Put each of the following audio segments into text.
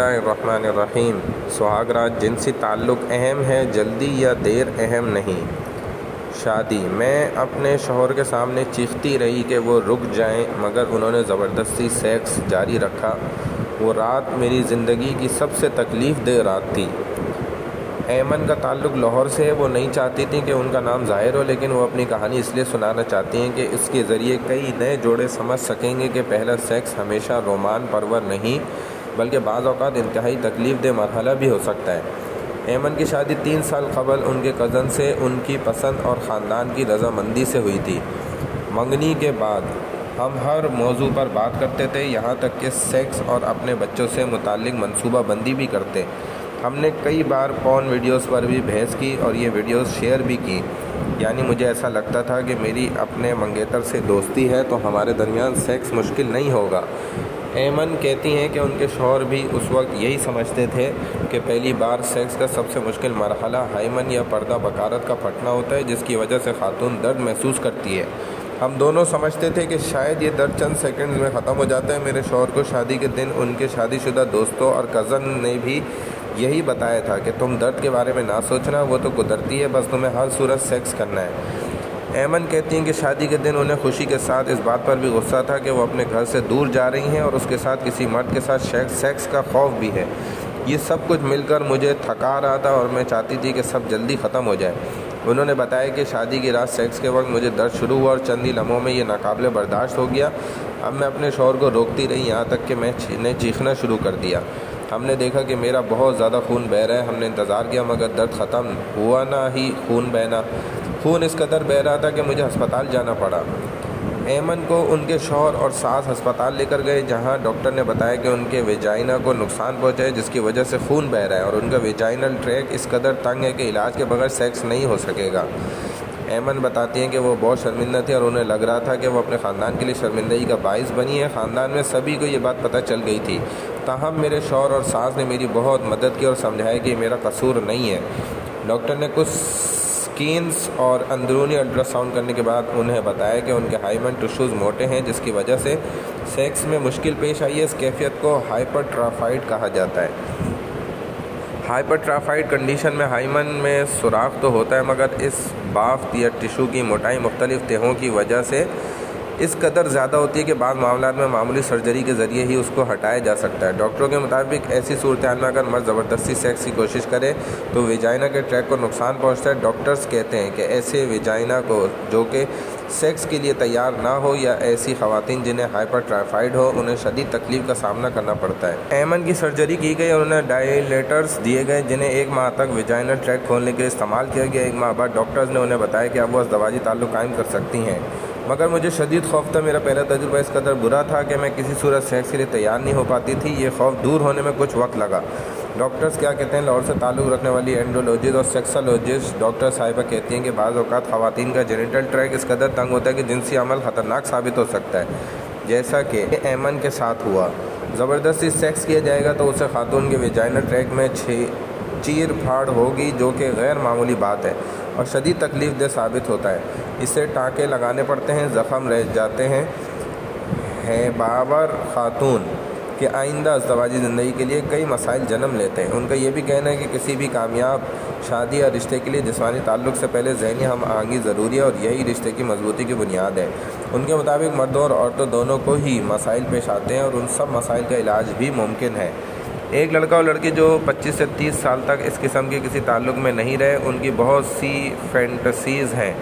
اللہ الرحمن الرحیم۔ سہاگ رات جنسی تعلق اہم ہے جلدی یا دیر اہم نہیں۔ شادی میں اپنے شوہر کے سامنے چیختی رہی کہ وہ رک جائیں مگر انہوں نے زبردستی سیکس جاری رکھا۔ وہ رات میری زندگی کی سب سے تکلیف دہ رات تھی۔ ایمن کا تعلق لاہور سے ہے۔ وہ نہیں چاہتی تھیں کہ ان کا نام ظاہر ہو، لیکن وہ اپنی کہانی اس لیے سنانا چاہتی ہیں کہ اس کے ذریعے کئی نئے جوڑے سمجھ سکیں گے کہ پہلا سیکس ہمیشہ رومان پرور نہیں بلکہ بعض اوقات انتہائی تکلیف دہ مرحلہ بھی ہو سکتا ہے۔ ایمن کی شادی 3 سال قبل ان کے کزن سے ان کی پسند اور خاندان کی رضامندی سے ہوئی تھی۔ منگنی کے بعد ہم ہر موضوع پر بات کرتے تھے، یہاں تک کہ سیکس اور اپنے بچوں سے متعلق منصوبہ بندی بھی کرتے۔ ہم نے کئی بار پورن ویڈیوز پر بھی بحث کی اور یہ ویڈیوز شیئر بھی کی۔ یعنی مجھے ایسا لگتا تھا کہ میری اپنے منگیتر سے دوستی ہے تو ہمارے درمیان سیکس مشکل نہیں ہوگا۔ ایمن کہتی ہیں کہ ان کے شوہر بھی اس وقت یہی سمجھتے تھے کہ پہلی بار سیکس کا سب سے مشکل مرحلہ ہائمن یا پردہ بکارت کا پھٹنا ہوتا ہے، جس کی وجہ سے خاتون درد محسوس کرتی ہے۔ ہم دونوں سمجھتے تھے کہ شاید یہ درد چند سیکنڈز میں ختم ہو جاتا ہے۔ میرے شوہر کو شادی کے دن ان کے شادی شدہ دوستوں اور کزن نے بھی یہی بتایا تھا کہ تم درد کے بارے میں نہ سوچنا، وہ تو قدرتی ہے، بس تمہیں ہر صورت سیکس کرنا ہے۔ ایمن کہتی ہیں کہ شادی کے دن انہیں خوشی کے ساتھ اس بات پر بھی غصہ تھا کہ وہ اپنے گھر سے دور جا رہی ہیں اور اس کے ساتھ کسی مرد کے ساتھ سیکس کا خوف بھی ہے۔ یہ سب کچھ مل کر مجھے تھکا رہا تھا اور میں چاہتی تھی کہ سب جلدی ختم ہو جائے۔ انہوں نے بتایا کہ شادی کی رات سیکس کے وقت مجھے درد شروع ہوا اور چند ہی لمحوں میں یہ ناقابل برداشت ہو گیا۔ اب میں اپنے شوہر کو روکتی رہی، یہاں تک کہ میں نے چیخنا شروع کر دیا۔ ہم نے دیکھا کہ میرا بہت زیادہ خون بہہ رہا ہے۔ ہم نے انتظار کیا مگر درد ختم ہوا نہ ہی خون بہنا۔ خون اس قدر بہہ رہا تھا کہ مجھے ہسپتال جانا پڑا۔ ایمن کو ان کے شوہر اور ساس ہسپتال لے کر گئے، جہاں ڈاکٹر نے بتایا کہ ان کے ویجائنا کو نقصان پہنچا ہے، جس کی وجہ سے خون بہہ رہا ہے اور ان کا ویجائنل ٹریک اس قدر تنگ ہے کہ علاج کے بغیر سیکس نہیں ہو سکے گا۔ ایمن بتاتی ہیں کہ وہ بہت شرمندہ تھی اور انہیں لگ رہا تھا کہ وہ اپنے خاندان کے لیے شرمندگی کا باعث بنی ہے۔ خاندان میں سبھی کو یہ بات پتہ چل گئی تھی، تاہم میرے شوہر اور ساس نے میری بہت مدد کی اور سمجھایا کہ یہ میرا قصور نہیں ہے۔ ڈاکٹر نے کچھ سکینز اور اندرونی الٹرا ساؤنڈ کرنے کے بعد انہیں بتایا کہ ان کے ہائمن ٹشوز موٹے ہیں، جس کی وجہ سے سیکس میں مشکل پیش آئی ہے۔ اس کیفیت کو ہائپر ٹرافائڈ کہا جاتا ہے۔ ہائپر ٹرافائڈ کنڈیشن میں ہائمن میں سوراخ تو ہوتا ہے مگر اس بافت یا ٹشو کی موٹائی مختلف تہوں کی وجہ سے اس قدر زیادہ ہوتی ہے کہ بعض معاملات میں معمولی سرجری کے ذریعے ہی اس کو ہٹایا جا سکتا ہے۔ ڈاکٹروں کے مطابق ایسی صورتحال میں اگر مرد زبردستی سیکس کی کوشش کرے تو ویجائنا کے ٹریک کو نقصان پہنچتا ہے۔ ڈاکٹرز کہتے ہیں کہ ایسے ویجائنا کو جو کہ سیکس کے لیے تیار نہ ہو یا ایسی خواتین جنہیں ہائپر ٹرافائڈ ہو، انہیں شدید تکلیف کا سامنا کرنا پڑتا ہے۔ ایمن کی سرجری کی گئی اور انہیں ڈائلیٹرز دیے گئے جنہیں 1 ماہ تک ویجائنل ٹریک کھولنے کے لیے استعمال کیا گیا۔ 1 ماہ بعد ڈاکٹرز نے انہیں بتایا کہ اب وہ ازدواجی تعلق قائم کر سکتی ہیں، مگر مجھے شدید خوف تھا۔ میرا پہلا تجربہ اس قدر برا تھا کہ میں کسی صورت سیکس کے لیے تیار نہیں ہو پاتی تھی۔ یہ خوف دور ہونے میں کچھ وقت لگا۔ ڈاکٹرز کیا کہتے ہیں؟ لاہور سے تعلق رکھنے والی اینڈولوجسٹ اور سیکسولوجسٹ ڈاکٹر صاحبہ کہتی ہیں کہ بعض اوقات خواتین کا جینیٹل ٹریک اس قدر تنگ ہوتا ہے کہ جنسی عمل خطرناک ثابت ہو سکتا ہے، جیسا کہ ایمن کے ساتھ ہوا۔ زبردستی سیکس کیا جائے گا تو اسے خاتون کے ویجائنل ٹریک میں چیر پھاڑ ہوگی، جو کہ غیر معمولی بات ہے اور شدید تکلیف دہ ثابت ہوتا ہے۔ اسے ٹانکے لگانے پڑتے ہیں، زخم رہ جاتے ہیں۔ بابر خاتون کہ آئندہ ازدواجی زندگی کے لیے کئی مسائل جنم لیتے ہیں۔ ان کا یہ بھی کہنا ہے کہ کسی بھی کامیاب شادی یا رشتے کے لیے جسمانی تعلق سے پہلے ذہنی ہم آہنگی ضروری ہے اور یہی رشتے کی مضبوطی کی بنیاد ہے۔ ان کے مطابق مردوں اور عورتوں دونوں کو ہی مسائل پیش آتے ہیں اور ان سب مسائل کا علاج بھی ممکن ہے۔ ایک لڑکا اور لڑکی جو 25 سے 30 سال تک اس قسم کے کسی تعلق میں نہیں رہے، ان کی بہت سی فینٹسیز ہیں۔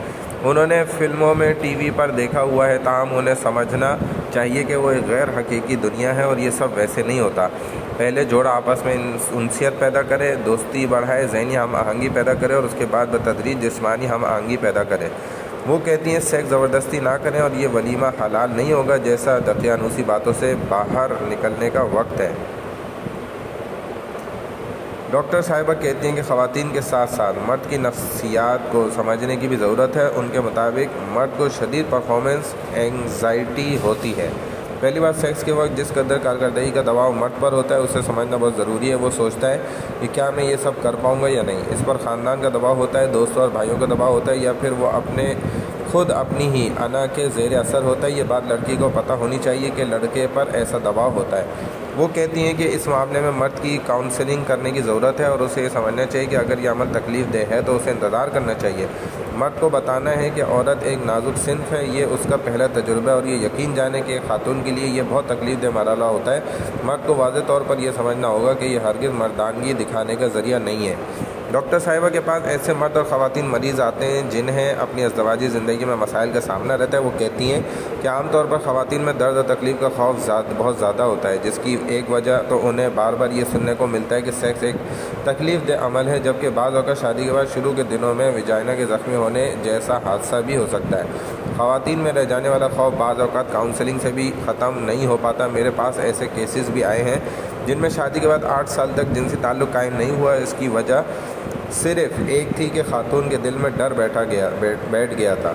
انہوں نے فلموں میں ٹی وی پر دیکھا ہوا ہے، تاہم انہیں سمجھنا چاہیے کہ وہ ایک غیر حقیقی دنیا ہے اور یہ سب ویسے نہیں ہوتا۔ پہلے جوڑا آپس میں انسیت پیدا کرے، دوستی بڑھائے، ذہنی ہم آہنگی پیدا کرے اور اس کے بعد بتدریج جسمانی ہم آہنگی پیدا کرے۔ وہ کہتی ہیں سیکس زبردستی نہ کریں اور یہ ولیمہ حلال نہیں ہوگا، جیسا دقیانوسی باتوں سے باہر نکلنے کا وقت ہے۔ ڈاکٹر صاحبہ کہتی ہیں کہ خواتین کے ساتھ ساتھ مرد کی نفسیات کو سمجھنے کی بھی ضرورت ہے۔ ان کے مطابق مرد کو شدید پرفارمنس اینگزائٹی ہوتی ہے۔ پہلی بار سیکس کے وقت جس قدر کارکردگی کا دباؤ مرد پر ہوتا ہے اسے سمجھنا بہت ضروری ہے۔ وہ سوچتا ہے کہ کیا میں یہ سب کر پاؤں گا یا نہیں۔ اس پر خاندان کا دباؤ ہوتا ہے، دوستوں اور بھائیوں کا دباؤ ہوتا ہے، یا پھر وہ خود اپنی ہی انا کے زیر اثر ہوتا ہے۔ یہ بات لڑکی کو پتہ ہونی چاہیے کہ لڑکے پر ایسا دباؤ ہوتا ہے۔ وہ کہتی ہیں کہ اس معاملے میں مرد کی کاؤنسلنگ کرنے کی ضرورت ہے اور اسے یہ سمجھنا چاہیے کہ اگر یہ عمل تکلیف دہ ہے تو اسے انتظار کرنا چاہیے۔ مرد کو بتانا ہے کہ عورت ایک نازک صنف ہے، یہ اس کا پہلا تجربہ ہے اور یہ یقین جانے کہ ایک خاتون کے لیے یہ بہت تکلیف دہ مرحلہ ہوتا ہے۔ مرد کو واضح طور پر یہ سمجھنا ہوگا کہ یہ ہرگز مردانگی دکھانے کا ذریعہ نہیں ہے۔ ڈاکٹر صاحبہ کے پاس ایسے مرد اور خواتین مریض آتے ہیں جنہیں اپنی ازدواجی زندگی میں مسائل کا سامنا رہتا ہے۔ وہ کہتی ہیں کہ عام طور پر خواتین میں درد اور تکلیف کا خوف بہت زیادہ ہوتا ہے، جس کی ایک وجہ تو انہیں بار بار یہ سننے کو ملتا ہے کہ سیکس ایک تکلیف دہ عمل ہے، جبکہ بعض اوقات شادی کے بعد شروع کے دنوں میں ویجائنا کے زخمی ہونے جیسا حادثہ بھی ہو سکتا ہے۔ خواتین میں رہ جانے والا خوف بعض اوقات کاؤنسلنگ سے بھی ختم نہیں ہو پاتا۔ میرے پاس ایسے کیسز بھی آئے ہیں جن میں شادی کے بعد 8 سال تک جنسی تعلق قائم نہیں ہوا۔ اس کی وجہ صرف ایک تھی کہ خاتون کے دل میں ڈر بیٹھ گیا تھا۔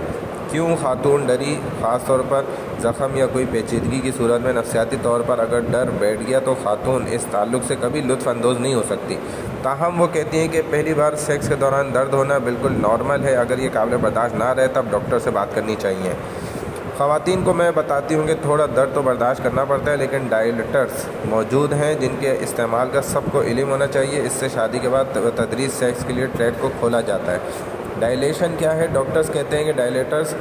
کیوں خاتون ڈری؟ خاص طور پر زخم یا کوئی پیچیدگی کی صورت میں نفسیاتی طور پر اگر ڈر بیٹھ گیا تو خاتون اس تعلق سے کبھی لطف اندوز نہیں ہو سکتی۔ تاہم وہ کہتی ہیں کہ پہلی بار سیکس کے دوران درد ہونا بالکل نارمل ہے، اگر یہ قابل برداشت نہ رہے تب ڈاکٹر سے بات کرنی چاہیے۔ خواتین کو میں بتاتی ہوں کہ تھوڑا درد تو برداشت کرنا پڑتا ہے، لیکن ڈائلیٹرز موجود ہیں جن کے استعمال کا سب کو علم ہونا چاہیے۔ اس سے شادی کے بعد تدریج سیکس کے لیے ٹریک کو کھولا جاتا ہے۔ ڈائلیشن کیا ہے؟ ڈاکٹرز کہتے ہیں کہ ڈائلیٹرز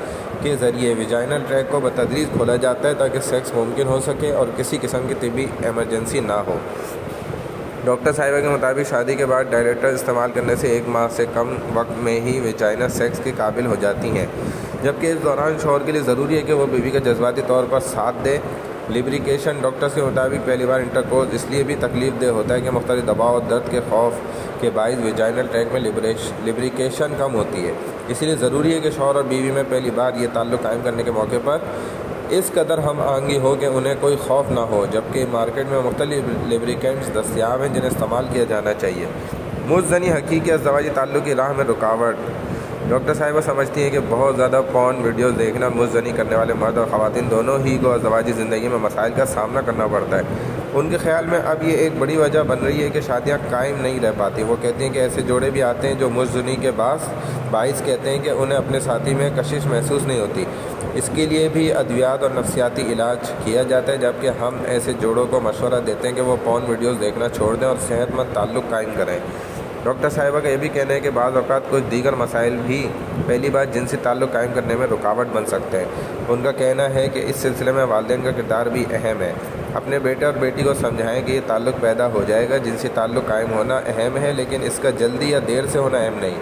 کے ذریعے ویجائنل ٹریک کو بتدریج کھولا جاتا ہے تاکہ سیکس ممکن ہو سکے اور کسی قسم کی طبی ایمرجنسی نہ ہو۔ ڈاکٹر صاحبہ کے مطابق شادی کے بعد ڈائلیٹر استعمال کرنے سے 1 ماہ سے کم وقت میں ہی ویجائنا سیکس کے قابل ہو جاتی ہیں، جبکہ اس دوران شوہر کے لیے ضروری ہے کہ وہ بیوی کا جذباتی طور پر ساتھ دے۔ لیبریکیشن ڈاکٹرز کے مطابق پہلی بار انٹرکورس اس لیے بھی تکلیف دہ ہوتا ہے کہ مختلف دباؤ اور درد کے خوف کے باعث ویجائنل ٹریک میں لیبریکیشن کم ہوتی ہے۔ اسی لیے ضروری ہے کہ شوہر اور بیوی میں پہلی بار یہ تعلق قائم کرنے کے موقع پر اس قدر ہم آہنگی ہو کہ انہیں کوئی خوف نہ ہو، جبکہ مارکیٹ میں مختلف لیبریکینٹس دستیاب ہیں جنہیں استعمال کیا جانا چاہیے۔ مزدنی حقیقی ازدواجی تعلق کی راہ میں رکاوٹ۔ ڈاکٹر صاحبہ سمجھتی ہیں کہ بہت زیادہ پورن ویڈیوز دیکھنا اور مزدنی کرنے والے مرد اور خواتین دونوں ہی کو ازدواجی زندگی میں مسائل کا سامنا کرنا پڑتا ہے۔ ان کے خیال میں اب یہ ایک بڑی وجہ بن رہی ہے کہ شادیاں قائم نہیں رہ پاتی۔ وہ کہتی ہیں کہ ایسے جوڑے بھی آتے ہیں جو مزدنی کے باعث کہتے ہیں کہ انہیں اپنے ساتھی میں کشش محسوس نہیں ہوتی۔ اس کے لیے بھی ادویات اور نفسیاتی علاج کیا جاتا ہے، جبکہ ہم ایسے جوڑوں کو مشورہ دیتے ہیں کہ وہ پورن ویڈیوز دیکھنا چھوڑ دیں اور صحت مند تعلق قائم کریں۔ ڈاکٹر صاحبہ کا یہ بھی کہنا ہے کہ بعض اوقات کچھ دیگر مسائل بھی پہلی بار جنسی تعلق قائم کرنے میں رکاوٹ بن سکتے ہیں۔ ان کا کہنا ہے کہ اس سلسلے میں والدین کا کردار بھی اہم ہے۔ اپنے بیٹے اور بیٹی کو سمجھائیں کہ یہ تعلق پیدا ہو جائے گا۔ جنسی تعلق قائم ہونا اہم ہے، لیکن اس کا جلدی یا دیر سے ہونا اہم نہیں۔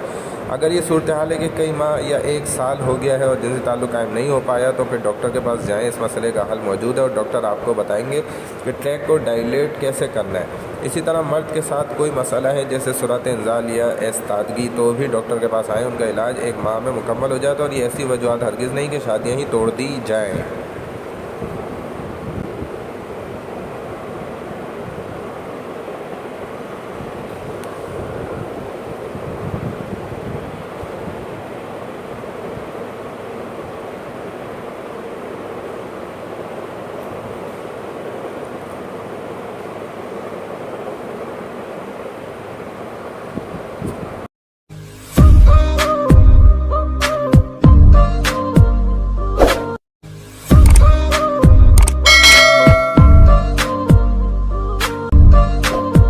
اگر یہ صورتحال ہے کہ کئی ماہ یا 1 سال ہو گیا ہے اور جنسی تعلق قائم نہیں ہو پایا تو پھر ڈاکٹر کے پاس جائیں۔ اس مسئلے کا حل موجود ہے اور ڈاکٹر آپ کو بتائیں گے کہ ٹریک کو ڈائلیٹ کیسے کرنا ہے۔ اسی طرح مرد کے ساتھ کوئی مسئلہ ہے جیسے صورت انزال یا ایستادگی تو بھی ڈاکٹر کے پاس آئیں۔ ان کا علاج 1 ماہ میں مکمل ہو جاتا ہے اور یہ ایسی وجوہات ہرگز نہیں کہ شادیاں ہی توڑ دی جائیں۔